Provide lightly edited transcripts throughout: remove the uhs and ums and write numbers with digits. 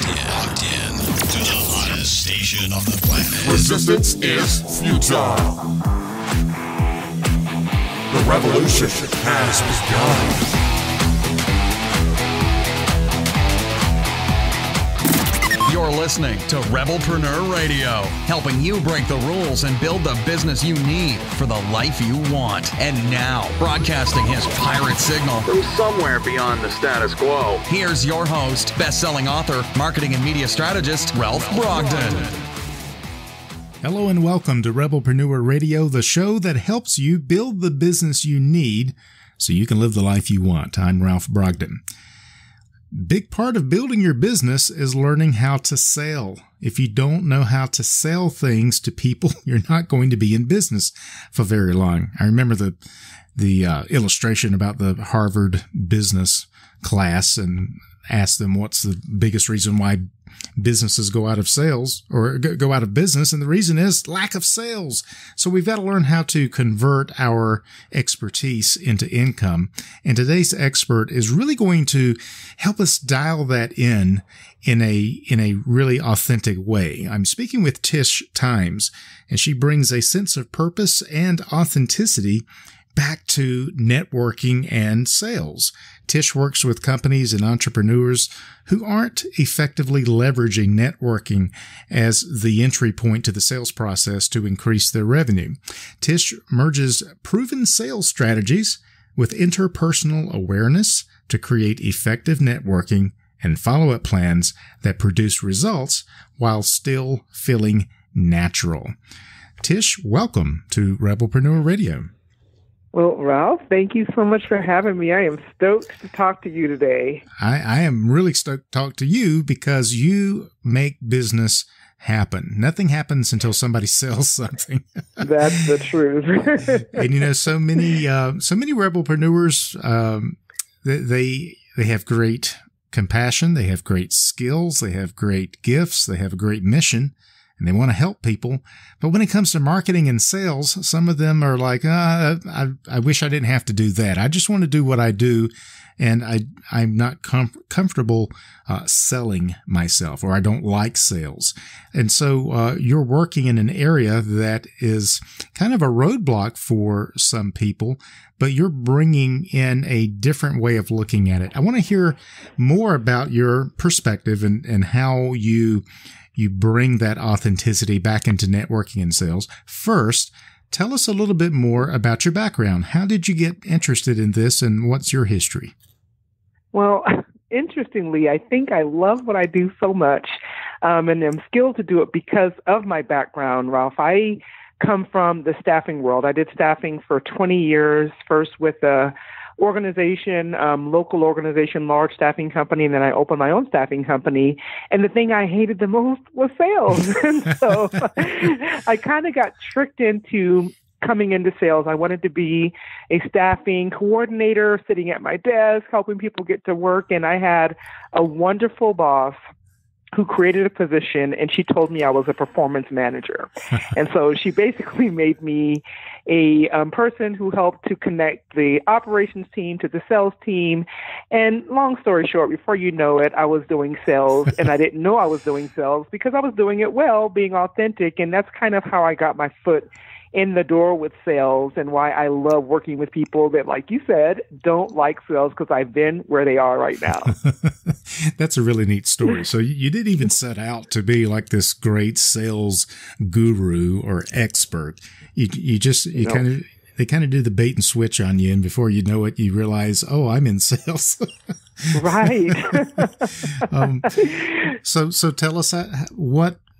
Locked in to the hottest station on the planet. Resistance is futile. The revolution has begun. You're listening to Rebelpreneur Radio, helping you break the rules and build the business you need for the life you want. And now, broadcasting his pirate signal from somewhere beyond the status quo, here's your host, best-selling author, marketing and media strategist, Ralph Brogden. Hello and welcome to Rebelpreneur Radio, the show that helps you build the business you need so you can live the life you want. I'm Ralph Brogden. Big part of building your business is learning how to sell. If you don't know how to sell things to people, you're not going to be in business for very long. I remember the illustration about the Harvard business class and asked them what's the biggest reason why businesses go out of sales or go out of business. And the reason is lack of sales. So we've got to learn how to convert our expertise into income. And today's expert is really going to help us dial that in a really authentic way. I'm speaking with Tish Times, and she brings a sense of purpose and authenticity back to networking and sales. Tish works with companies and entrepreneurs who aren't effectively leveraging networking as the entry point to the sales process to increase their revenue. Tish merges proven sales strategies with interpersonal awareness to create effective networking and follow-up plans that produce results while still feeling natural. Tish, welcome to Rebelpreneur Radio. Well, Ralph, thank you so much for having me. I am stoked to talk to you today. I am really stoked to talk to you because you make business happen. Nothing happens until somebody sells something. That's the truth. And you know, so many Rebelpreneurs, they have great compassion, they have great skills, they have great gifts, they have a great mission, and they want to help people. But when it comes to marketing and sales, some of them are like, I wish I didn't have to do that. I just want to do what I do, and I'm not comfortable selling myself, or I don't like sales. And so you're working in an area that is kind of a roadblock for some people, but you're bringing in a different way of looking at it. I want to hear more about your perspective and how you bring that authenticity back into networking and sales. First, tell us a little bit more about your background. How did you get interested in this, and what's your history? Well, interestingly, I think I love what I do so much, and I'm skilled to do it because of my background, Ralph. I come from the staffing world. I did staffing for 20 years, first with a organization, local organization, large staffing company, and then I opened my own staffing company. And the thing I hated the most was sales. And so I kind of got tricked into coming into sales. I wanted to be a staffing coordinator, sitting at my desk, helping people get to work. And I had a wonderful boss who created a position, and she told me I was a performance manager. And so she basically made me a person who helped to connect the operations team to the sales team. And long story short, before you know it, I was doing sales, and I didn't know I was doing sales because I was doing it well, being authentic. And that's kind of how I got my foot in the door with sales, and why I love working with people that, like you said, don't like sales, because I've been where they are right now. That's a really neat story. So you didn't even set out to be like this great sales guru or expert. They kind of do the bait and switch on you, and before you know it, you realize, oh, I'm in sales. Right. So tell us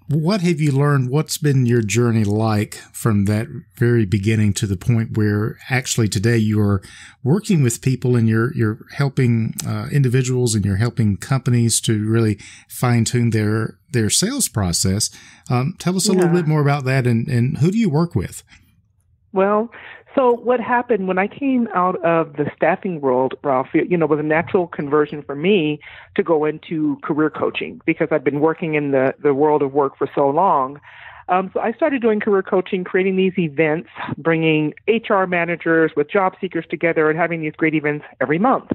what have you learned? What's been your journey like from that very beginning to the point where actually today you are working with people and you're helping individuals and you're helping companies to really fine-tune their sales process? Tell us a little bit more about that, and who do you work with? Well, so what happened when I came out of the staffing world, Ralph, was a natural conversion for me to go into career coaching, because I've been working in the world of work for so long. So I started doing career coaching, creating these events, bringing HR managers with job seekers together and having these great events every month.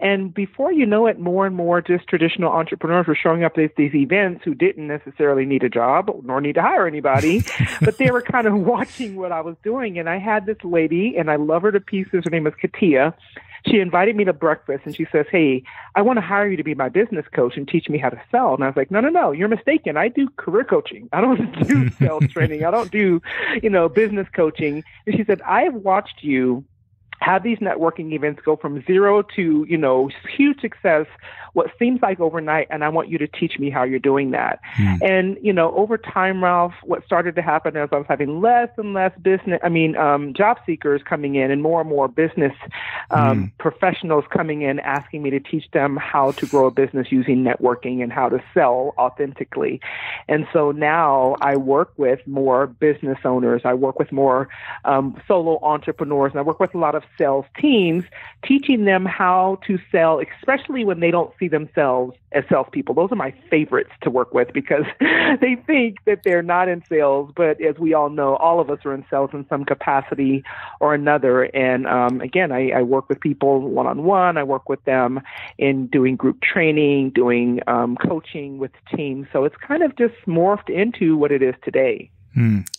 And before you know it, more and more just traditional entrepreneurs were showing up at these events who didn't necessarily need a job nor need to hire anybody, but they were kind of watching what I was doing. And I had this lady, and I love her to pieces. Her name is Katia. She invited me to breakfast, and she says, "Hey, I want to hire you to be my business coach and teach me how to sell." And I was like, no, you're mistaken. I do career coaching. I don't do sales training. I don't do, business coaching. And she said, "I have watched you have these networking events go from zero to, huge success, what seems like overnight, and I want you to teach me how you're doing that." And, over time, Ralph, what started to happen is I was having less and less job seekers coming in and more business professionals coming in asking me to teach them how to grow a business using networking and how to sell authentically. And so now I work with more business owners. I work with more solo entrepreneurs, and I work with a lot of sales teams, teaching them how to sell, especially when they don't see themselves as salespeople. Those are my favorites to work with because they think that they're not in sales. But as we all know, all of us are in sales in some capacity or another. And again, I work with people one-on-one. I work with them in doing group training, doing coaching with teams. So it's kind of just morphed into what it is today.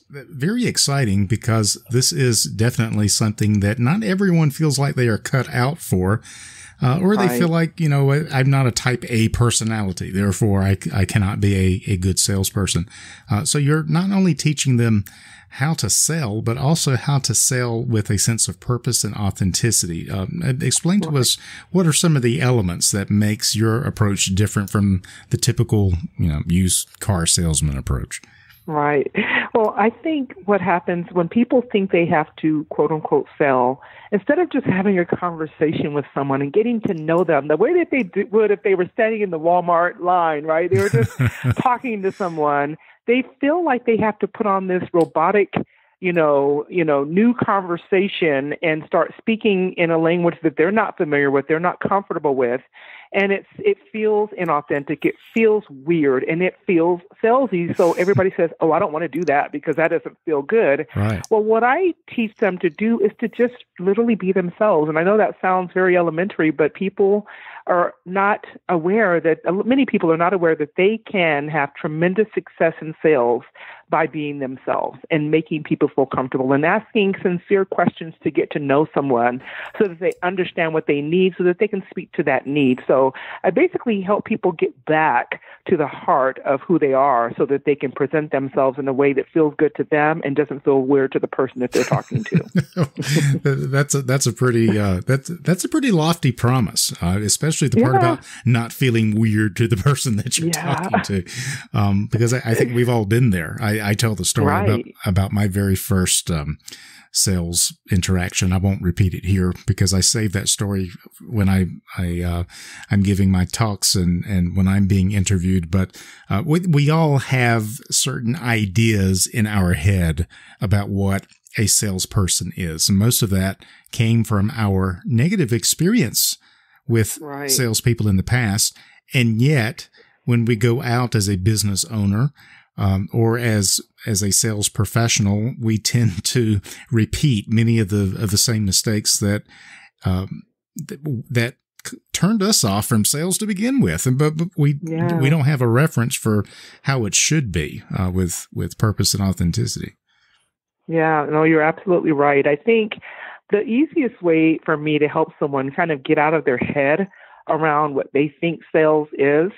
Very exciting, because this is definitely something that not everyone feels like they are cut out for, or they feel like, I'm not a type A personality, therefore I cannot be a good salesperson. So you're not only teaching them how to sell, but also how to sell with a sense of purpose and authenticity. Explain to us, what are some of the elements that makes your approach different from the typical, used car salesman approach? Right. Well, I think what happens when people think they have to, quote unquote, sell, instead of just having a conversation with someone and getting to know them the way that they would if they were standing in the Walmart line, right? They were just talking to someone. They feel like they have to put on this robotic, new conversation and start speaking in a language that they're not familiar with, they're not comfortable with. And it feels inauthentic. It feels weird, and it feels salesy. So everybody says, "Oh, I don't want to do that because that doesn't feel good." Right. Well, what I teach them to do is to just literally be themselves. And I know that sounds very elementary, but people are not aware that many people are not aware that they can have tremendous success in sales by being themselves and making people feel comfortable and asking sincere questions to get to know someone so that they understand what they need so that they can speak to that need. So I basically help people get back to the heart of who they are so that they can present themselves in a way that feels good to them and doesn't feel weird to the person that they're talking to. That's a pretty lofty promise, especially the part about not feeling weird to the person that you're talking to. Because I think we've all been there. I tell the story about my very first sales interaction. I won't repeat it here because I save that story when I'm giving my talks and when I'm being interviewed. But we all have certain ideas in our head about what a salesperson is. And most of that came from our negative experience with salespeople in the past. And yet, when we go out as a business owner, or as a sales professional, we tend to repeat many of the same mistakes that turned us off from sales to begin with. But we don't have a reference for how it should be with purpose and authenticity. Yeah, no, you're absolutely right. I think the easiest way for me to help someone kind of get out of their head around what they think sales is,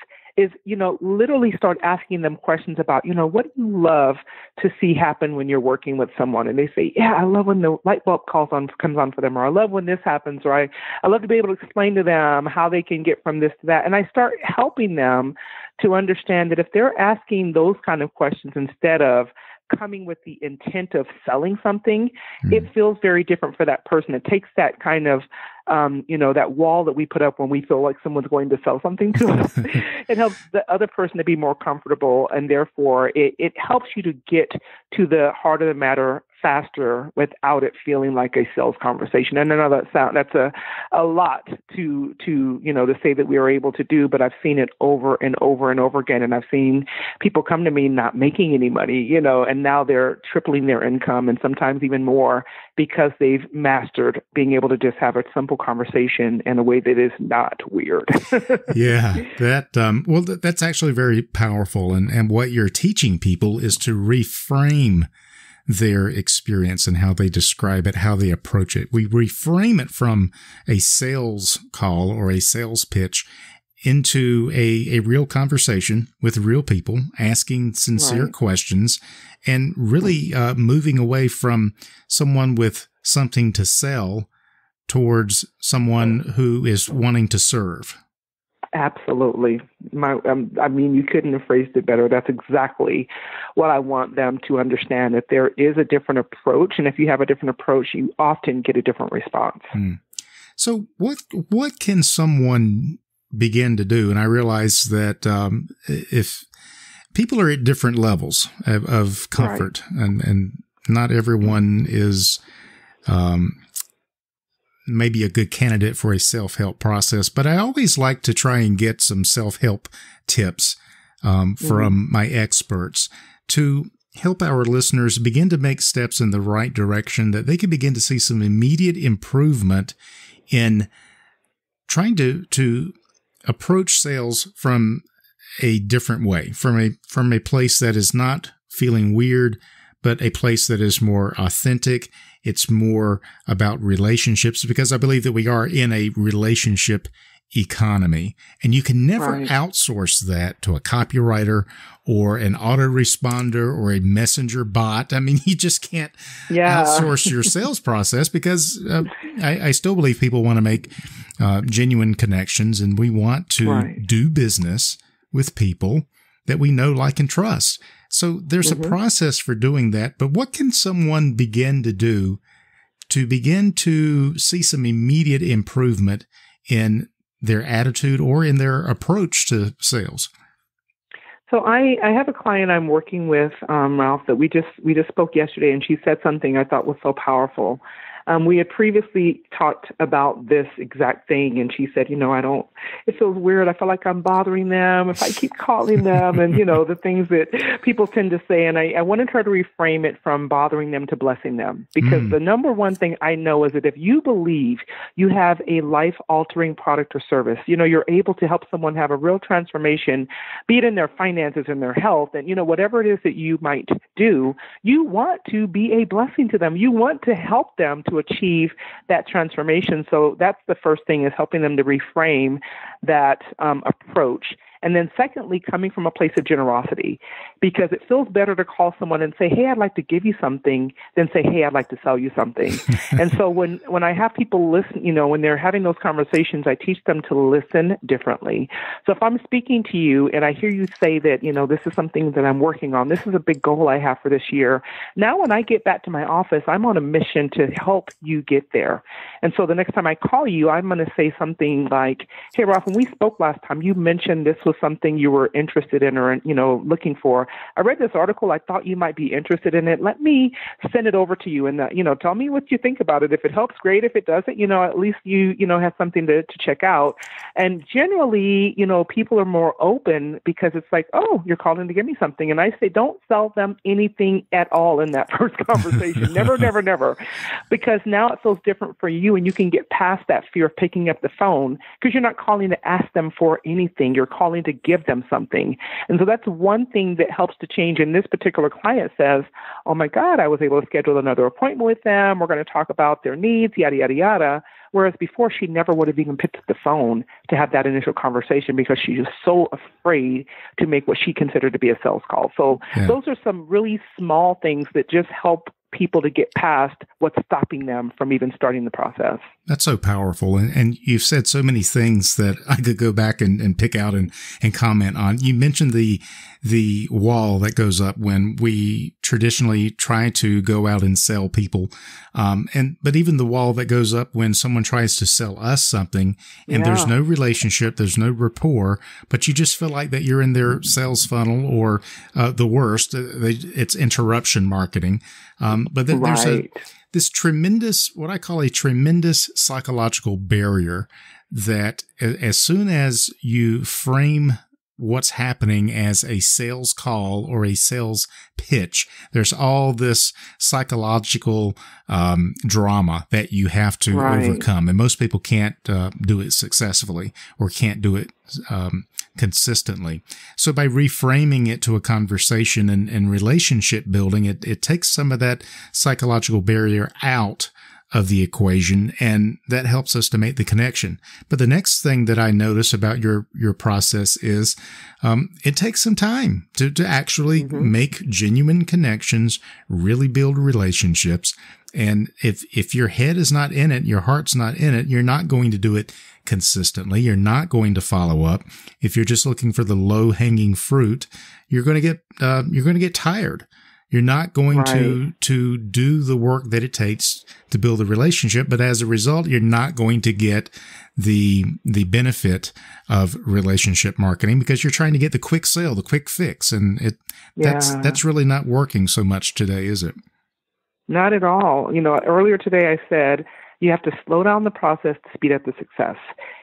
literally start asking them questions about, what do you love to see happen when you're working with someone? And they say, yeah, I love when the light bulb comes on for them, or I love when this happens, or I love to be able to explain to them how they can get from this to that. And I start helping them to understand that if they're asking those kind of questions instead of coming with the intent of selling something, it feels very different for that person. It takes that kind of, that wall that we put up when we feel like someone's going to sell something to us. It helps the other person to be more comfortable, and therefore it helps you to get to the heart of the matter faster without it feeling like a sales conversation. And I know that's a lot to say that we are able to do, but I've seen it over and over and over again. And I've seen people come to me not making any money, and now they're tripling their income and sometimes even more because they've mastered being able to just have a simple conversation in a way that is not weird. Yeah, that's actually very powerful. And what you're teaching people is to reframe their experience and how they describe it, how they approach it. We reframe it from a sales call or a sales pitch into a real conversation with real people, asking sincere questions, and really moving away from someone with something to sell towards someone who is wanting to serve. Absolutely. You couldn't have phrased it better. That's exactly what I want them to understand, that there is a different approach. And if you have a different approach, you often get a different response. So what can someone begin to do? And I realize that if people are at different levels of comfort, and not everyone is maybe a good candidate for a self-help process, but I always like to try and get some self-help tips from my experts to help our listeners begin to make steps in the right direction, that they can begin to see some immediate improvement in trying to approach sales from a different way, from a place that is not feeling weird, but a place that is more authentic. It's more about relationships, because I believe that we are in a relationship economy, and you can never outsource that to a copywriter or an autoresponder or a messenger bot. I mean, you just can't outsource your sales process, because I still believe people want to make genuine connections, and we want to do business with people that we know, like, and trust. So there's a process for doing that. But what can someone begin to do to begin to see some immediate improvement in their attitude or in their approach to sales? So I have a client I'm working with, Ralph, that we just spoke yesterday, and she said something I thought was so powerful. We had previously talked about this exact thing, and she said, it feels weird. I feel like I'm bothering them if I keep calling them, and, the things that people tend to say. And I wanted her to reframe it from bothering them to blessing them, because the number one thing I know is that if you believe you have a life-altering product or service, you're able to help someone have a real transformation, be it in their finances and their health, and, whatever it is that you might do, you want to be a blessing to them. You want to help them to achieve that transformation. So that's the first thing, is helping them to reframe that approach. And then secondly, coming from a place of generosity, because it feels better to call someone and say, hey, I'd like to give you something, than say, hey, I'd like to sell you something. And so when I have people listen, when they're having those conversations, I teach them to listen differently. So if I'm speaking to you and I hear you say that, this is something that I'm working on, this is a big goal I have for this year. Now, when I get back to my office, I'm on a mission to help you get there. And so the next time I call you, I'm going to say something like, hey, Ralph, when we spoke last time, you mentioned this was something you were interested in or, looking for. I read this article. I thought you might be interested in it. Let me send it over to you and, tell me what you think about it. If it helps, great. If it doesn't, at least you have something to check out. And generally, people are more open, because it's like, oh, you're calling to give me something. And I say, don't sell them anything at all in that first conversation. Never, never, never. Because now it feels different for you, and you can get past that fear of picking up the phone, because you're not calling to ask them for anything. You're calling to give them something. And so that's one thing that helps to change. And this particular client says, oh my God, I was able to schedule another appointment with them. We're going to talk about their needs, yada, yada, yada. Whereas before, she never would have even picked up the phone to have that initial conversation, because she was so afraid to make what she considered to be a sales call. So those are some really small things that just help people to get past what's stopping them from even starting the process. That's so powerful. And you've said so many things that I could go back and pick out and comment on. You mentioned the wall that goes up when we traditionally try to go out and sell people. But even the wall that goes up when someone tries to sell us something, and there's no relationship, there's no rapport, but you just feel like that you're in their sales funnel, or the worst, it's interruption marketing. But then there's this tremendous, what I call a tremendous psychological barrier, that as soon as you frame what's happening as a sales call or a sales pitch. There's all this psychological drama that you have to overcome. And most people can't do it successfully or can't do it consistently. So by reframing it to a conversation and relationship building, it takes some of that psychological barrier out of the equation, and that helps us to make the connection. But the next thing that I notice about your process is it takes some time to actually make genuine connections, really build relationships. And if your head is not in it, your heart's not in it, you're not going to do it consistently. You're not going to follow up. If you're just looking for the low-hanging fruit, you're going to get tired. You're not going to do the work that it takes to build a relationship, but as a result, you're not going to get the benefit of relationship marketing because you're trying to get the quick sale, the quick fix, and that's really not working so much today, is it? Not at all. Earlier today I said you have to slow down the process to speed up the success.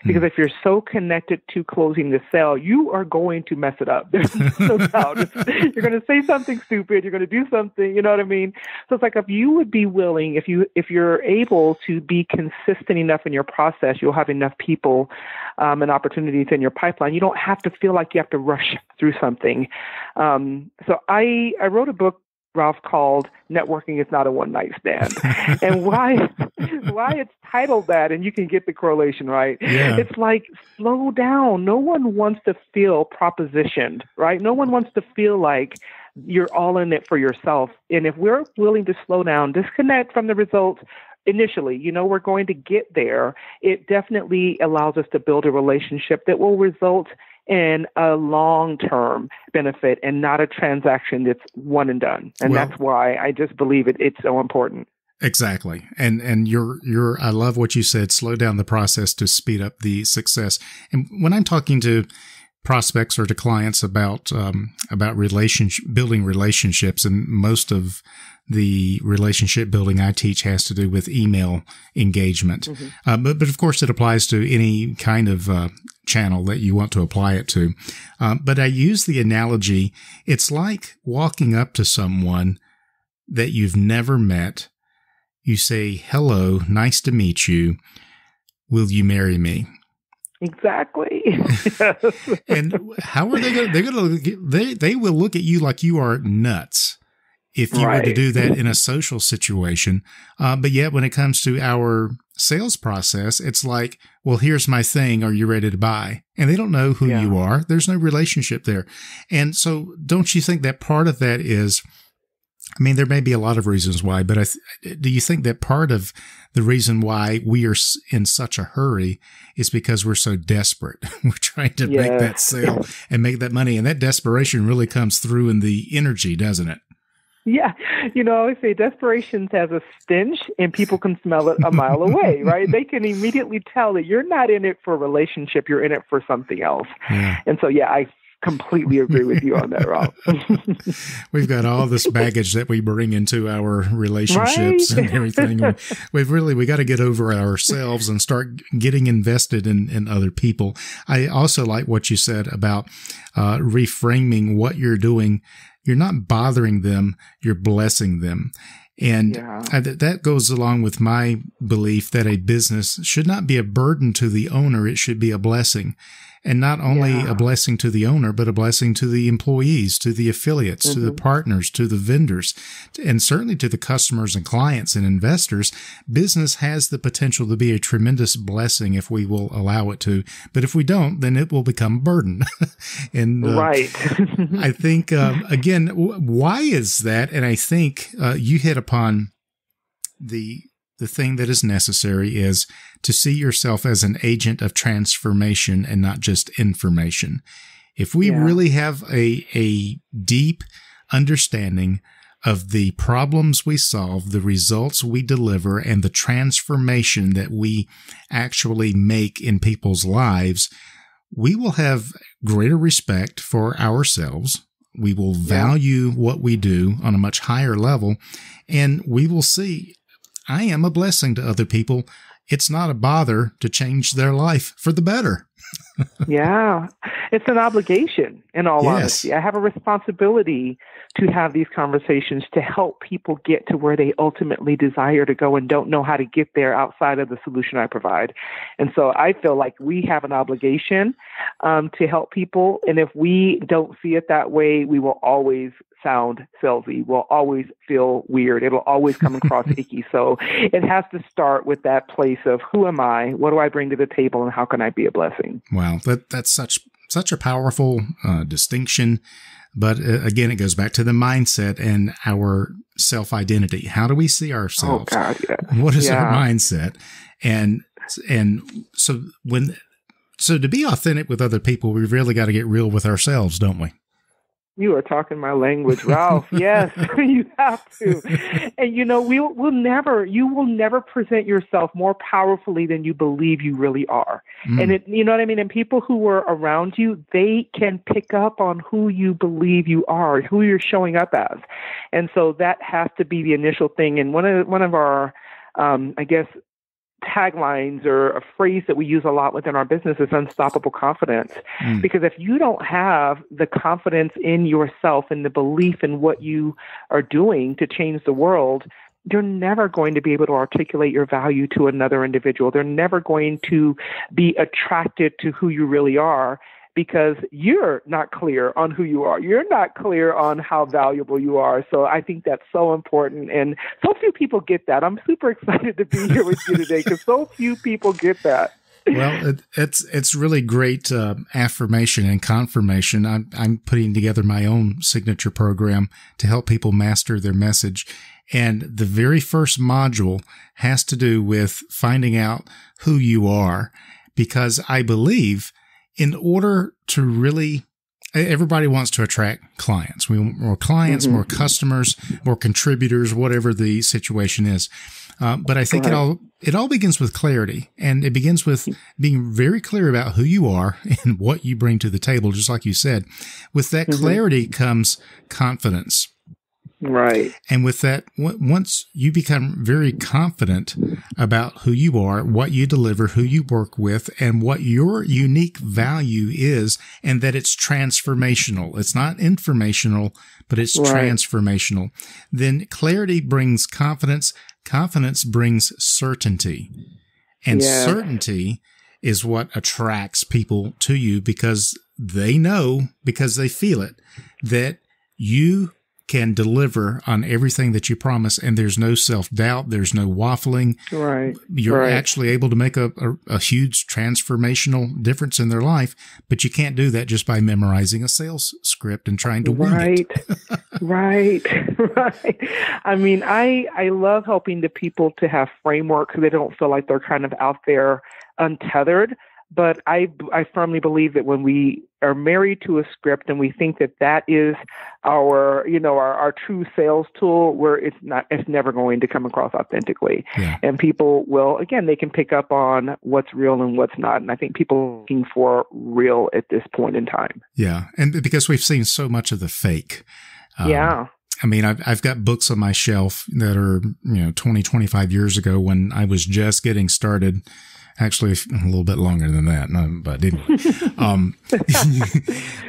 Because if you're so connected to closing the sale, you are going to mess it up. There's no doubt. You're going to say something stupid. You're going to do something. You know what I mean? So it's like if you would be willing, if you're able to be consistent enough in your process, you'll have enough people and opportunities in your pipeline. You don't have to feel like you have to rush through something. So I wrote a book, Ralph, called Networking is Not a One-Night Stand. And why it's titled that, and you can get the correlation, right? Yeah. It's like, slow down. No one wants to feel propositioned, right? No one wants to feel like you're all in it for yourself. And if we're willing to slow down, disconnect from the results initially, we're going to get there. It definitely allows us to build a relationship that will result in a long-term benefit and not a transaction that's one and done. And that's why I just believe it's so important. Exactly. And I love what you said, slow down the process to speed up the success. And when I'm talking to prospects or to clients about building relationships, and most of the relationship building I teach has to do with email engagement. But of course it applies to any kind of channel that you want to apply it to. But I use the analogy, it's like walking up to someone that you've never met. You say, hello, nice to meet you. Will you marry me? Exactly. And how are they going to, they will look at you like you are nuts if you were to do that in a social situation. But yet when it comes to our sales process, it's like, well, here's my thing. Are you ready to buy? And they don't know who you are. There's no relationship there. And so don't you think that part of that is, I mean, there may be a lot of reasons why, but do you think that part of the reason why we are in such a hurry is because we're so desperate? We're trying to make that sale and make that money. And that desperation really comes through in the energy, doesn't it? Yeah. I always say desperation has a stench and people can smell it a mile away, right? They can immediately tell that you're not in it for a relationship. You're in it for something else. Yeah. And so, I completely agree with you on that, Rob. We've got all this baggage that we bring into our relationships and everything. We got to get over ourselves and start getting invested in other people. I also like what you said about reframing what you're doing. You're not bothering them, you're blessing them. And that goes along with my belief that a business should not be a burden to the owner. It should be a blessing. And not only a blessing to the owner, but a blessing to the employees, to the affiliates, to the partners, to the vendors, and certainly to the customers and clients and investors. Business has the potential to be a tremendous blessing if we will allow it to. But if we don't, then it will become a burden. And I think, again, why is that? And I think you hit upon the thing that is necessary is to see yourself as an agent of transformation and not just information. If we really have a deep understanding of the problems we solve, the results we deliver, and the transformation that we actually make in people's lives, we will have greater respect for ourselves. We will value what we do on a much higher level, and we will see, I am a blessing to other people. It's not a bother to change their life for the better. it's an obligation, in all Yes. honesty. I have a responsibility to have these conversations to help people get to where they ultimately desire to go and don't know how to get there outside of the solution I provide. And so I feel like we have an obligation to help people. And if we don't see it that way, we will always sound salesy. We'll always feel weird. It'll always come across icky. So it has to start with that place of who am I? What do I bring to the table? And how can I be a blessing? Wow. That's such a powerful distinction. But again, it goes back to the mindset and our self-identity. How do we see ourselves? Oh God, yeah. What is our mindset? And so to be authentic with other people, we've really got to get real with ourselves, don't we? You are talking my language, Ralph. Yes, you have to. And you will never present yourself more powerfully than you believe you really are. And you know what I mean? And people who are around you, they can pick up on who you believe you are, who you're showing up as. And so that has to be the initial thing. And one of our, I guess, taglines or a phrase that we use a lot within our business is unstoppable confidence. Because if you don't have the confidence in yourself and the belief in what you are doing to change the world, you're never going to be able to articulate your value to another individual. They're never going to be attracted to who you really are, because you're not clear on who you are. You're not clear on how valuable you are. So I think that's so important. And so few people get that. I'm super excited to be here with you today because so few people get that. Well, it's really great affirmation and confirmation. I'm putting together my own signature program to help people master their message. And the very first module has to do with finding out who you are, because I believe in order to really, everybody wants to attract clients. We want more clients, more customers, more contributors, whatever the situation is. But I think it all begins with clarity, and it begins with being very clear about who you are and what you bring to the table. Just like you said, with that clarity comes confidence. Right. And with that, once you become very confident about who you are, what you deliver, who you work with, and what your unique value is, and that it's transformational. It's not informational, but it's transformational. Then clarity brings confidence. Confidence brings certainty. And certainty is what attracts people to you, because they know, because they feel it, that you can deliver on everything that you promise, and there's no self-doubt, there's no waffling. Right. You're actually able to make a huge transformational difference in their life, but you can't do that just by memorizing a sales script and trying to wing it. Right. I mean, I love helping the people to have framework so they don't feel like they're kind of out there untethered. But I firmly believe that when we are married to a script and we think that that is our true sales tool, where it's never going to come across authentically. Yeah. And people will, again, they can pick up on what's real and what's not. And I think people are looking for real at this point in time. Yeah. And because we've seen so much of the fake. I mean, I've got books on my shelf that are, 20, 25 years ago when I was just getting started. Actually, a little bit longer than that, but anyway.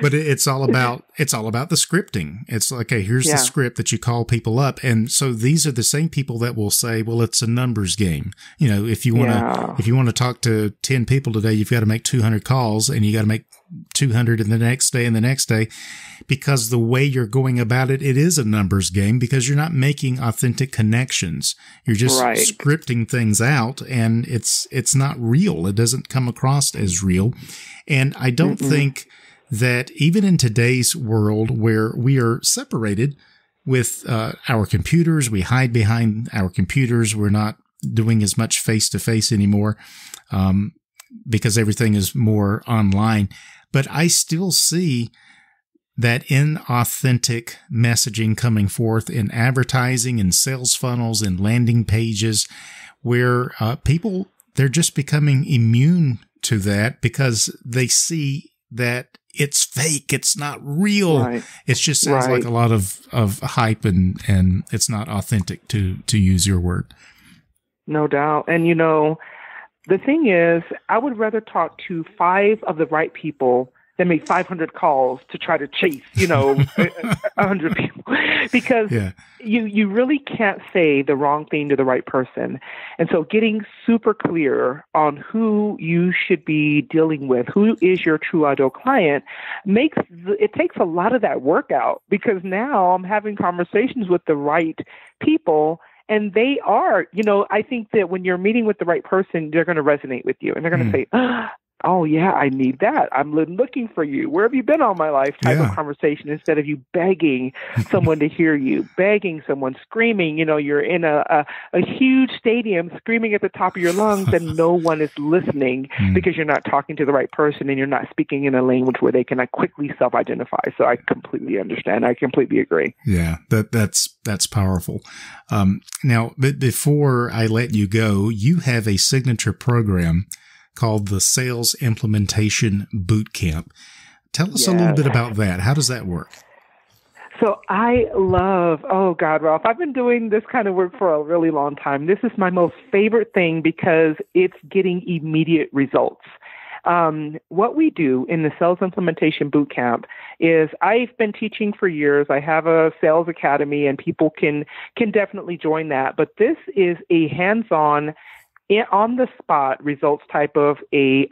But it's all about the scripting. It's like, okay, here's the script that you call people up, and so these are the same people that will say, "Well, it's a numbers game." If you want to talk to 10 people today, you've got to make 200 calls, and you got to make 200 in the next day and the next day, because the way you're going about it is a numbers game, because you're not making authentic connections. You're just scripting things out, and it's not real. It doesn't come across as real. And I don't think that even in today's world where we are separated with our computers, we hide behind our computers. We're not doing as much face-to-face anymore because everything is more online. But I still see that inauthentic messaging coming forth in advertising and sales funnels and landing pages, where people, they're just becoming immune to that because they see that it's fake. It's not real. Right. It just sounds like a lot of hype, and it's not authentic, to use your word. No doubt. And the thing is, I would rather talk to 5 of the right people than make 500 calls to try to chase, 100 people, because you really can't say the wrong thing to the right person. And so getting super clear on who you should be dealing with, who is your true ideal client, it takes a lot of that work out, because now I'm having conversations with the right people. And they are, I think that when you're meeting with the right person, they're going to resonate with you, and they're going to say, oh, yeah, I need that. I'm looking for you. Where have you been all my life? Type of conversation, instead of you begging someone to hear you, begging someone, screaming. You're in a huge stadium screaming at the top of your lungs, and no one is listening because you're not talking to the right person, and you're not speaking in a language where they can quickly self-identify. So I completely understand. I completely agree. Yeah, that's powerful. Now, before I let you go, you have a signature program called the Sales Implementation Bootcamp. Tell us a little bit about that. How does that work? So I love, Ralph, I've been doing this kind of work for a really long time. This is my most favorite thing because it's getting immediate results. What we do in the Sales Implementation Bootcamp is, I've been teaching for years. I have a sales academy, and people can definitely join that. But this is a hands-on, on the spot results type of a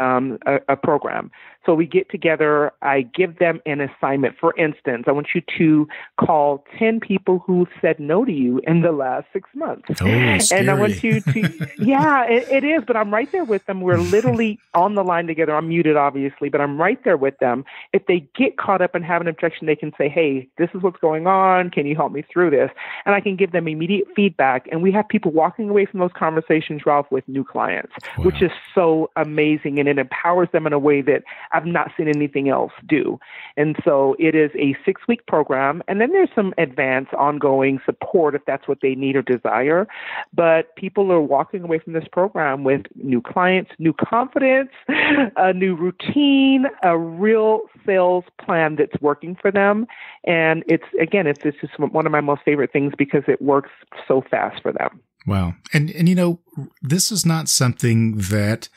program. So we get together, I give them an assignment. For instance, I want you to call 10 people who said no to you in the last 6 months. Oh, scary. And I want you to, it is, but I'm right there with them. We're literally on the line together. I'm muted, obviously, but I'm right there with them. If they get caught up and have an objection, they can say, hey, this is what's going on. Can you help me through this? And I can give them immediate feedback. And we have people walking away from those conversations, Ralph, with new clients, which is so amazing. And it empowers them in a way that I've not seen anything else do. And so it is a 6-week program. And then there's some advanced ongoing support if that's what they need or desire. But people are walking away from this program with new clients, new confidence, a new routine, a real sales plan that's working for them. And it's just one of my most favorite things because it works so fast for them. Wow. And this is not something that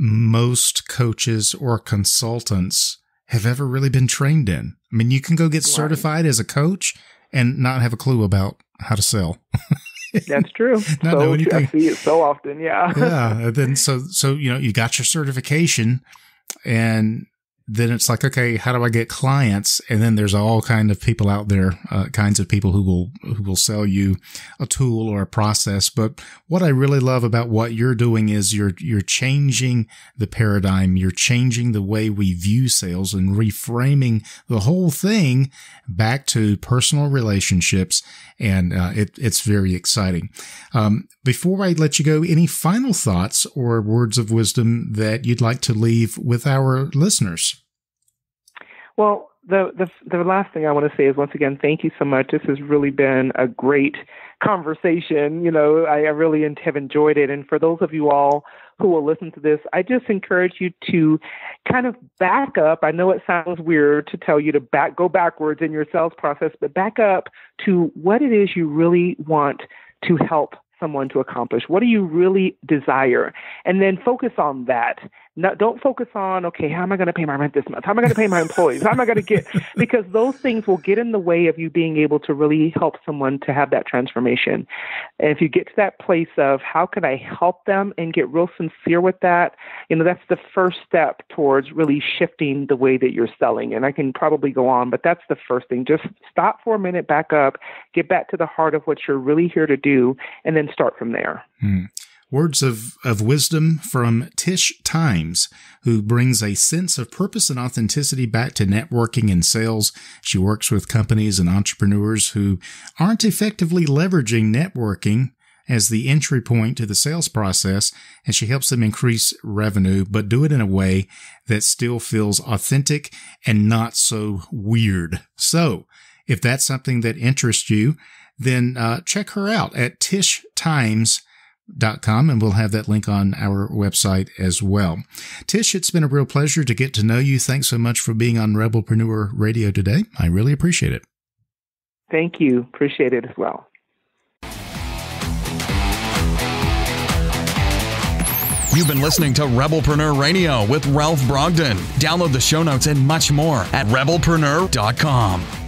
most coaches or consultants have ever really been trained in. I mean, you can go get certified as a coach and not have a clue about how to sell. That's true. I see it so often. Yeah. Yeah. And then so you got your certification, and then it's like, okay, how do I get clients? And then there's all kind of people out there, kinds of people who will sell you a tool or a process. But what I really love about what you're doing is you're changing the paradigm. You're changing the way we view sales and reframing the whole thing back to personal relationships. And it's very exciting. Before I let you go, any final thoughts or words of wisdom that you'd like to leave with our listeners? Well, the last thing I want to say is, once again, thank you so much. This has really been a great conversation. I really have enjoyed it. And for those of you all who will listen to this, I just encourage you to kind of back up. I know it sounds weird to tell you to go backwards in your sales process, but back up to what it is you really want to help someone to accomplish. What do you really desire? And then focus on that. No, don't focus on, okay, how am I going to pay my rent this month? How am I going to pay my employees? How am I going to get, because those things will get in the way of you being able to really help someone to have that transformation. And if you get to that place of how can I help them and get real sincere with that, that's the first step towards really shifting the way that you're selling. And I can probably go on, but that's the first thing. Just stop for a minute, back up, get back to the heart of what you're really here to do, and then start from there. Words of wisdom from Tish Times, who brings a sense of purpose and authenticity back to networking and sales. She works with companies and entrepreneurs who aren't effectively leveraging networking as the entry point to the sales process, and she helps them increase revenue, but do it in a way that still feels authentic and not so weird. So if that's something that interests you, then check her out at tishtimes.com, and we'll have that link on our website as well. Tish, it's been a real pleasure to get to know you. Thanks so much for being on Rebelpreneur Radio today. I really appreciate it. Thank you. Appreciate it as well. You've been listening to Rebelpreneur Radio with Ralph Brogden. Download the show notes and much more at rebelpreneur.com.